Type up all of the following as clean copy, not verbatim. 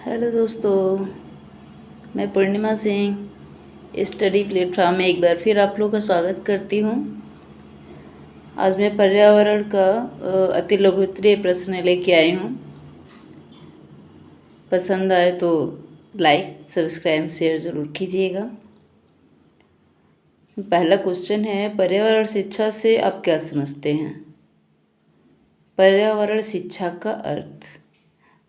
Hello दोस्तों, मैं पूर्णिमा Singh study platform में एक बार फिर आप लोगों का स्वागत करती हूँ। आज मैं पर्यावरण का अति लघुत्तरीय प्रश्न लेके आई हूँ। पसंद आए तो लाइक सब्सक्राइब शेयर ज़रूर कीजिएगा। पहला क्वेश्चन है, पर्यावरण शिक्षा से आप क्या समझते हैं? पर्यावरण शिक्षा का अर्थ।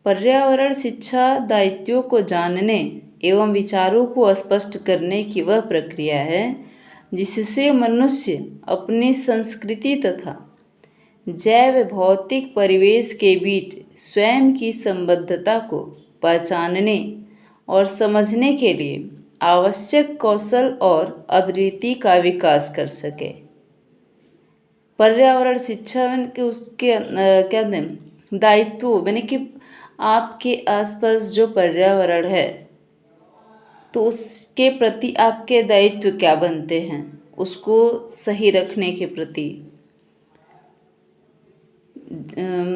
पर्यावरण शिक्षा दायित्वों को जानने एवं विचारों को स्पष्ट करने की वह प्रक्रिया है जिससे मनुष्य अपनी संस्कृति तथा जैव भौतिक परिवेश के बीच स्वयं की संबद्धता को पहचानने और समझने के लिए आवश्यक कौशल और अभिवृत्ति का विकास कर सके। पर्यावरण शिक्षा के उसके क्या दें दायित्व मैंने कि आपके आसपास जो पर्यावरण है तो उसके प्रति आपके दायित्व क्या बनते हैं, उसको सही रखने के प्रति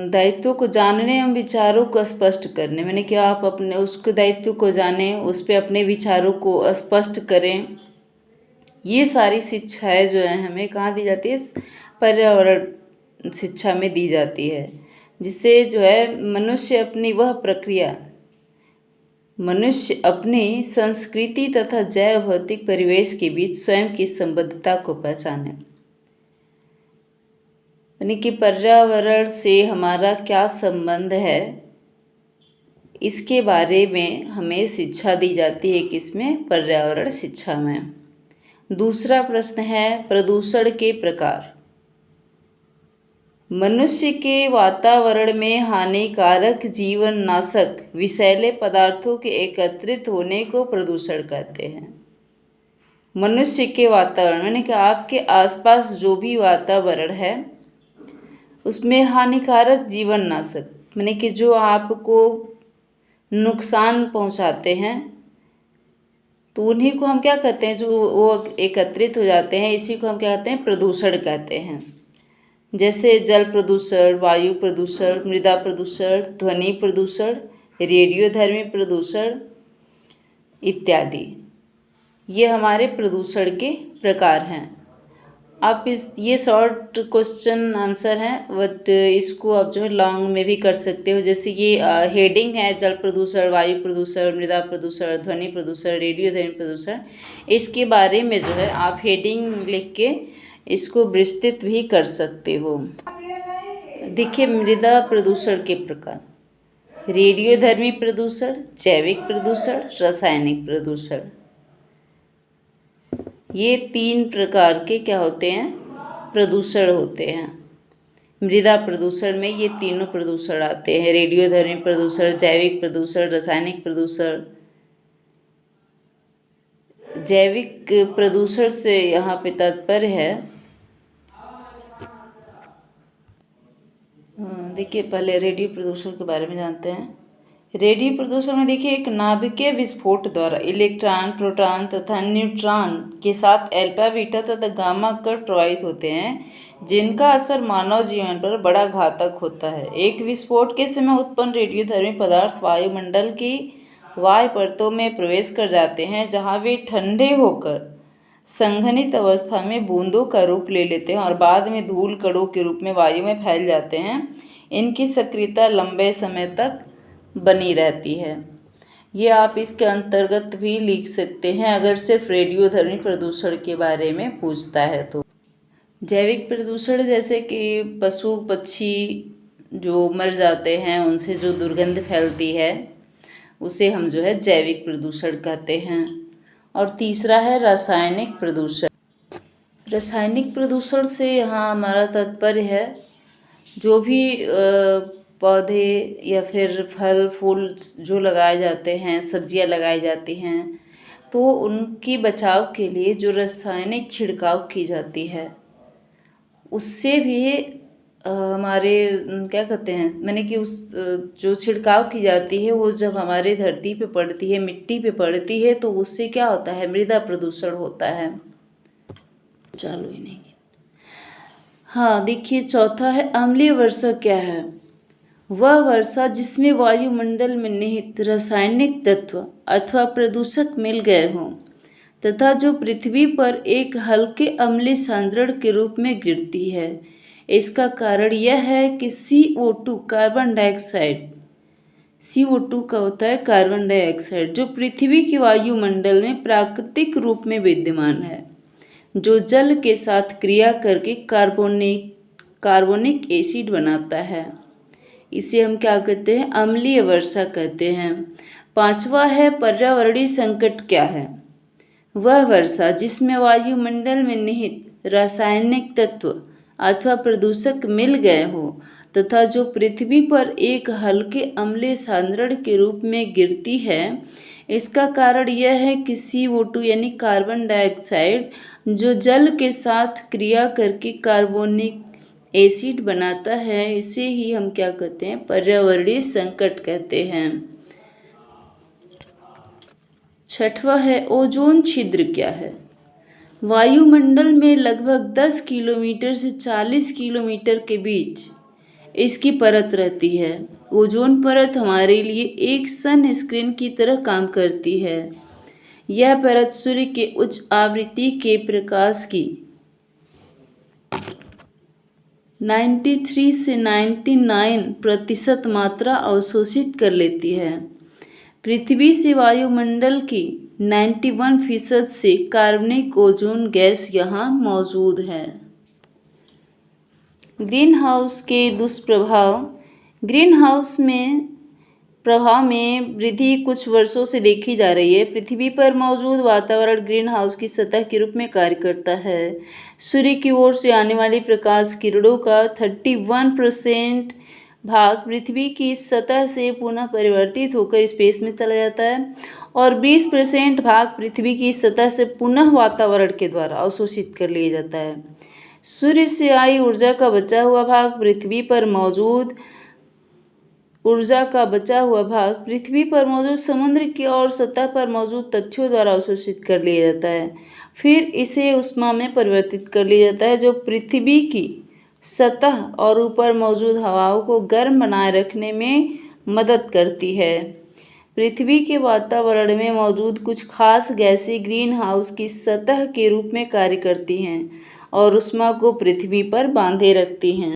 दायित्व को जानने एवं विचारों को स्पष्ट करने, मैंने कि आप अपने उसके दायित्व को जानें, उस पर अपने विचारों को स्पष्ट करें। ये सारी शिक्षाएं जो है हमें कहाँ दी जाती है? पर्यावरण शिक्षा में दी जाती है, जिससे जो है मनुष्य अपनी संस्कृति तथा जैव भौतिक परिवेश के बीच स्वयं की संबद्धता को पहचाने। यानी कि पर्यावरण से हमारा क्या संबंध है, इसके बारे में हमें शिक्षा दी जाती है। किसमें? पर्यावरण शिक्षा में। दूसरा प्रश्न है, प्रदूषण के प्रकार। मनुष्य के वातावरण में हानिकारक जीवन नाशक विषैले पदार्थों के एकत्रित होने को प्रदूषण कहते हैं। मनुष्य के वातावरण यानी कि आपके आसपास जो भी वातावरण है उसमें हानिकारक जीवन नाशक यानी कि जो आपको नुकसान पहुंचाते हैं तो उन्हीं को हम क्या कहते हैं? जो वो एकत्रित हो जाते हैं, इसी को हम क्या कहते हैं? प्रदूषण कहते हैं। जैसे जल प्रदूषण, वायु प्रदूषण, मृदा प्रदूषण, ध्वनि प्रदूषण, रेडियोधर्मी प्रदूषण इत्यादि, ये हमारे प्रदूषण के प्रकार हैं। आप ये शॉर्ट क्वेश्चन आंसर है, बट इसको आप जो है लॉन्ग में भी कर सकते हो। जैसे ये हेडिंग है, जल प्रदूषण, वायु प्रदूषण, मृदा प्रदूषण, ध्वनि प्रदूषण, रेडियोधर्मी प्रदूषण, इसके बारे में जो है आप हेडिंग लिख के इसको विस्तृत भी कर सकते हो। देखिए, मृदा प्रदूषण के प्रकार: रेडियोधर्मी प्रदूषण, जैविक प्रदूषण, रासायनिक प्रदूषण। ये 3 प्रकार के क्या होते हैं? प्रदूषण होते हैं। मृदा प्रदूषण में ये तीनों प्रदूषण आते हैं: रेडियोधर्मी प्रदूषण, जैविक प्रदूषण, रासायनिक प्रदूषण। जैविक प्रदूषण से यहाँ पे तात्पर्य है, देखिए पहले रेडियो प्रदूषण के बारे में जानते हैं। रेडियो प्रदूषण में देखिए, एक नाभिकीय विस्फोट द्वारा इलेक्ट्रॉन, प्रोटॉन तथा न्यूट्रॉन के साथ अल्फा, बीटा तथा गामा कण प्रवाहित होते हैं, जिनका असर मानव जीवन पर बड़ा घातक होता है। एक विस्फोट के समय उत्पन्न रेडियोधर्मी पदार्थ वायुमंडल की वायु परतों में प्रवेश कर जाते हैं, जहाँ वे ठंडे होकर संघनित अवस्था में बूंदों का रूप ले लेते हैं और बाद में धूल कणों के रूप में वायु में फैल जाते हैं। इनकी सक्रियता लंबे समय तक बनी रहती है। ये आप इसके अंतर्गत भी लिख सकते हैं अगर सिर्फ रेडियोधर्मी प्रदूषण के बारे में पूछता है तो। जैविक प्रदूषण जैसे कि पशु पक्षी जो मर जाते हैं, उनसे जो दुर्गंध फैलती है, उसे हम जो है जैविक प्रदूषण कहते हैं। और तीसरा है रासायनिक प्रदूषण। रासायनिक प्रदूषण से यहाँ हमारा तात्पर्य है जो भी पौधे या फिर फल फूल जो लगाए जाते हैं, सब्जियां लगाई जाती हैं, तो उनकी बचाव के लिए जो रासायनिक छिड़काव की जाती है, उससे भी हमारे क्या कहते हैं, मैंने कि उस जो छिड़काव की जाती है वो जब हमारे धरती पे पड़ती है, मिट्टी पे पड़ती है, तो उससे क्या होता है? मृदा प्रदूषण होता है। चालू ही नहीं। हाँ, देखिए चौथा है, अम्लीय वर्षा क्या है? वह वर्षा जिसमें वायुमंडल में निहित रासायनिक तत्व अथवा प्रदूषक मिल गए हों तथा जो पृथ्वी पर एक हल्के अम्लीय सांद्रण के रूप में गिरती है। इसका कारण यह है कि CO2 कार्बन डाइऑक्साइड, CO2 का होता है कार्बन डाइऑक्साइड, जो पृथ्वी के वायुमंडल में प्राकृतिक रूप में विद्यमान है, जो जल के साथ क्रिया करके कार्बोनिक एसिड बनाता है। इसे हम क्या कहते हैं? अम्लीय वर्षा कहते हैं। पांचवा है पर्यावरणीय संकट क्या है? वह वर्षा जिसमें वायुमंडल में निहित रासायनिक तत्व अथवा प्रदूषक मिल गए हो तथा जो पृथ्वी पर एक हल्के अम्लीय सांद्रण के रूप में गिरती है। इसका कारण यह है कि CO2 यानी कार्बन डाइऑक्साइड जो जल के साथ क्रिया करके कार्बोनिक एसिड बनाता है, इसे ही हम क्या कहते हैं? पर्यावरणीय संकट कहते हैं। छठवां है ओजोन छिद्र क्या है? वायुमंडल में लगभग 10 किलोमीटर से 40 किलोमीटर के बीच इसकी परत रहती है। ओजोन परत हमारे लिए एक सन स्क्रीन की तरह काम करती है। यह परत सूर्य के उच्च आवृत्ति के प्रकाश की 93 से 99% मात्रा अवशोषित कर लेती है। पृथ्वी से वायुमंडल की 91% से कार्बनिक ओजोन गैस यहाँ मौजूद है। ग्रीन हाउस के दुष्प्रभाव। ग्रीन हाउस में प्रभाव में वृद्धि कुछ वर्षों से देखी जा रही है। पृथ्वी पर मौजूद वातावरण ग्रीन हाउस की सतह के रूप में कार्य करता है। सूर्य की ओर से आने वाली प्रकाश किरणों का 31% भाग पृथ्वी की सतह से पुनः परिवर्तित होकर स्पेस में चला जाता है और 20% भाग पृथ्वी की सतह से पुनः वातावरण के द्वारा अवशोषित कर लिया जाता है। सूर्य से आई ऊर्जा का बचा हुआ भाग पृथ्वी पर मौजूद समुद्र की और सतह पर मौजूद तथ्यों द्वारा अवशोषित कर लिया जाता है। फिर इसे उष्मा में परिवर्तित कर लिया जाता है, जो पृथ्वी की सतह और ऊपर मौजूद हवाओं को गर्म बनाए रखने में मदद करती है। पृथ्वी के वातावरण में मौजूद कुछ खास गैसें ग्रीन हाउस की सतह के रूप में कार्य करती हैं और उष्मा को पृथ्वी पर बांधे रखती हैं।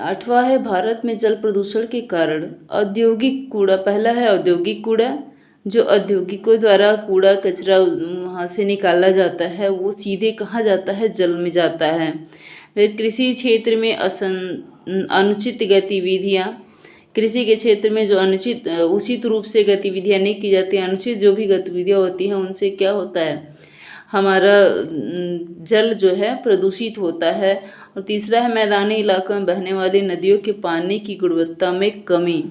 आठवां है भारत में जल प्रदूषण के कारण। औद्योगिक कूड़ा। पहला है औद्योगिक कूड़ा, जो औद्योगिकों द्वारा कूड़ा कचरा वहाँ से निकाला जाता है, वो सीधे कहाँ जाता है? जल में जाता है। फिर कृषि क्षेत्र में अनुचित गतिविधियाँ। कृषि के क्षेत्र में जो उचित रूप से गतिविधियाँ नहीं की जाती, अनुचित जो भी गतिविधियाँ होती हैं, उनसे क्या होता है? हमारा जल जो है प्रदूषित होता है। और तीसरा है मैदानी इलाकों में बहने वाली नदियों के पानी की गुणवत्ता में कमी।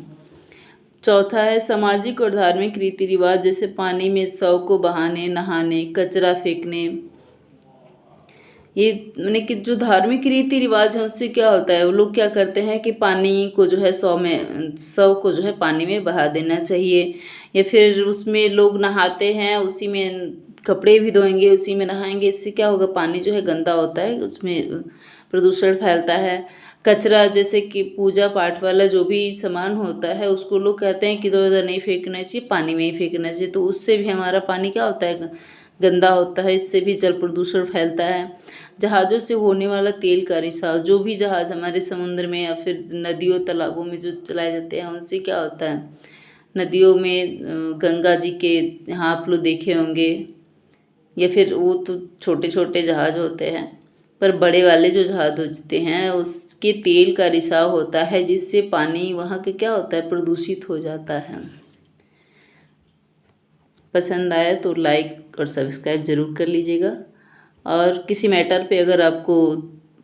चौथा है सामाजिक और धार्मिक रीति रिवाज, जैसे पानी में शव को बहाने, नहाने, कचरा फेंकने। ये मैंने कि जो धार्मिक रीति रिवाज है उससे क्या होता है? वो लोग क्या करते हैं कि पानी को जो है शव को जो है पानी में बहा देना चाहिए, या फिर उसमें लोग नहाते हैं, उसी में कपड़े भी धोएंगे, उसी में नहाएंगे। इससे क्या होगा? पानी जो है गंदा होता है, उसमें प्रदूषण फैलता है। कचरा जैसे कि पूजा पाठ वाला जो भी सामान होता है, उसको लोग कहते हैं कि इधर उधर नहीं फेंकना चाहिए, पानी में ही फेंकना चाहिए, तो उससे भी हमारा पानी क्या होता है? गंदा होता है। इससे भी जल प्रदूषण फैलता है। जहाज़ों से होने वाला तेल का रिसाव। जो भी जहाज़ हमारे समुद्र में या फिर नदियों तालाबों में जो चलाए जाते हैं, उनसे क्या होता है? नदियों में गंगा जी के यहाँ आप लोग देखे होंगे, या फिर वो तो छोटे छोटे जहाज होते हैं, पर बड़े वाले जो जहाज होते हैं उसके तेल का रिसाव होता है, जिससे पानी वहाँ के क्या होता है? प्रदूषित हो जाता है। पसंद आया तो लाइक और सब्सक्राइब ज़रूर कर लीजिएगा, और किसी मैटर पे अगर आपको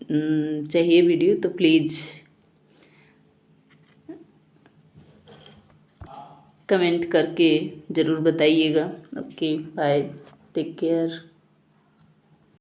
चाहिए वीडियो तो प्लीज़ कमेंट करके ज़रूर बताइएगा। Okay, bye, take care.